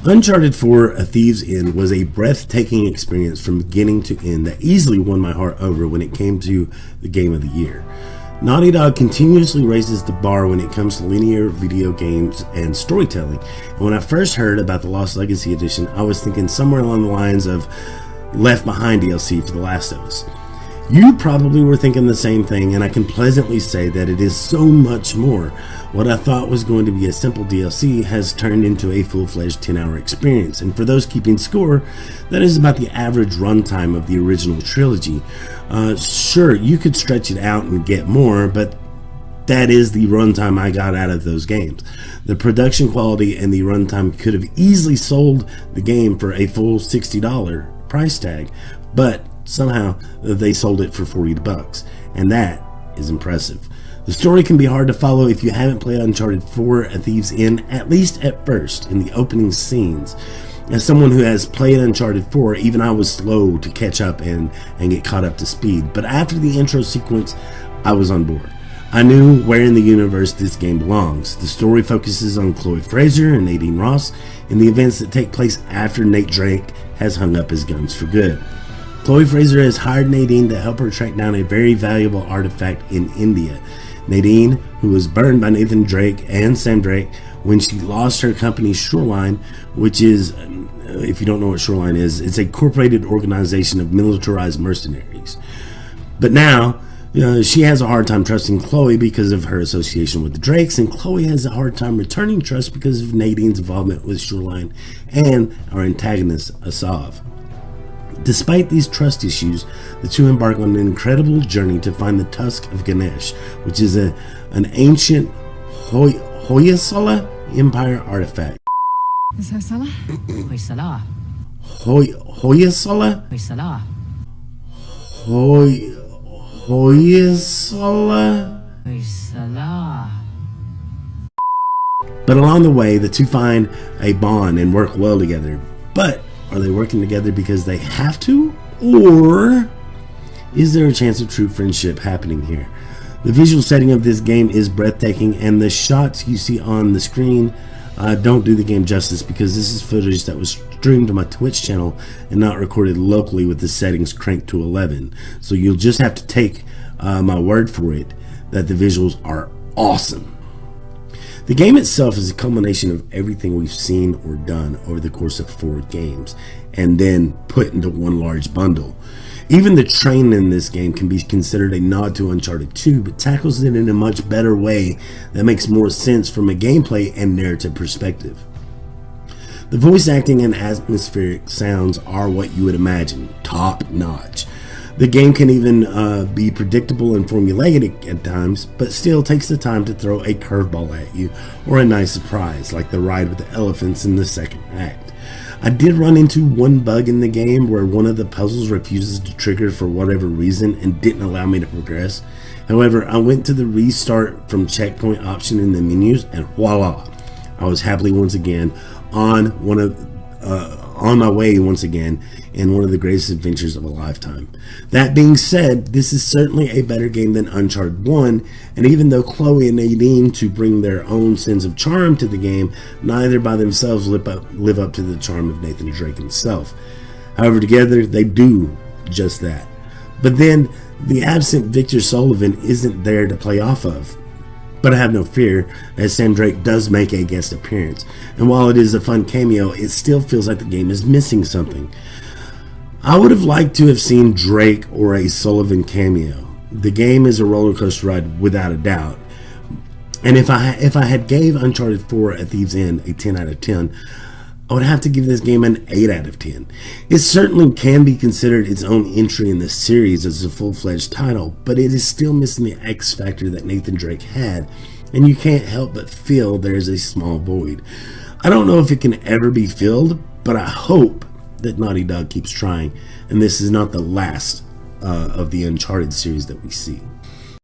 Uncharted 4: A Thief's End was a breathtaking experience from beginning to end that easily won my heart over when it came to the game of the year. Naughty Dog continuously raises the bar when it comes to linear video games and storytelling. And when I first heard about the Lost Legacy Edition, I was thinking somewhere along the lines of Left Behind DLC for The Last of Us. You probably were thinking the same thing, and I can pleasantly say that it is so much more. What I thought was going to be a simple DLC has turned into a full-fledged 10-hour experience, and for those keeping score, that is about the average runtime of the original trilogy. Sure, you could stretch it out and get more, but that is the runtime I got out of those games. The production quality and the runtime could have easily sold the game for a full $60 price tag, but somehow they sold it for $40, and that is impressive. The story can be hard to follow if you haven't played Uncharted 4: A Thief's End, at least at first, in the opening scenes. As someone who has played Uncharted 4, even I was slow to catch up and get caught up to speed, but after the intro sequence, I was on board. I knew where in the universe this game belongs. The story focuses on Chloe Frazer and Nadine Ross and the events that take place after Nate Drake has hung up his guns for good. Chloe Frazer has hired Nadine to help her track down a very valuable artifact in India. Nadine, who was burned by Nathan Drake and Sam Drake when she lost her company Shoreline, which is, if you don't know what Shoreline is, it's a corporated organization of militarized mercenaries. But now, she has a hard time trusting Chloe because of her association with the Drakes, and Chloe has a hard time returning trust because of Nadine's involvement with Shoreline and our antagonist, Asav. Despite these trust issues, the two embark on an incredible journey to find the Tusk of Ganesh, which is an ancient Hoysala Empire artifact. Is Hoysala? Hoysala. Hoysala? Hoysala. Hoysala? Hoysala. But along the way, the two find a bond and work well together. But are they working together because they have to? Or is there a chance of true friendship happening here? The visual setting of this game is breathtaking, and the shots you see on the screen don't do the game justice because this is footage that was streamed to my Twitch channel and not recorded locally with the settings cranked to 11. So you'll just have to take my word for it that the visuals are awesome. The game itself is a culmination of everything we've seen or done over the course of 4 games, and then put into one large bundle. Even the train in this game can be considered a nod to Uncharted 2, but tackles it in a much better way that makes more sense from a gameplay and narrative perspective. The voice acting and atmospheric sounds are what you would imagine, top notch. The game can even be predictable and formulaic at times, but still takes the time to throw a curveball at you or a nice surprise, like the ride with the elephants in the second act. I did run into one bug in the game where one of the puzzles refuses to trigger for whatever reason and didn't allow me to progress. However, I went to the restart from checkpoint option in the menus, and voila, I was happily once again on my way once again in one of the greatest adventures of a lifetime. That being said, this is certainly a better game than Uncharted 1, and even though Chloe and Nadine to bring their own sense of charm to the game, neither by themselves live up to the charm of Nathan Drake himself. However, together they do just that. But then the absent Victor Sullivan isn't there to play off of. But I have no fear, as Sam Drake does make a guest appearance, and while it is a fun cameo, it still feels like the game is missing something. I would have liked to have seen Drake or a Sullivan cameo. The game is a roller coaster ride without a doubt, and if I had gave Uncharted 4: A Thief's End a 10 out of 10, I would have to give this game an 8 out of 10. It certainly can be considered its own entry in the series as a full-fledged title, but it is still missing the X factor that Nathan Drake had, and you can't help but feel there's a small void. I don't know if it can ever be filled, but I hope that Naughty Dog keeps trying, and this is not the last of the Uncharted series that we see.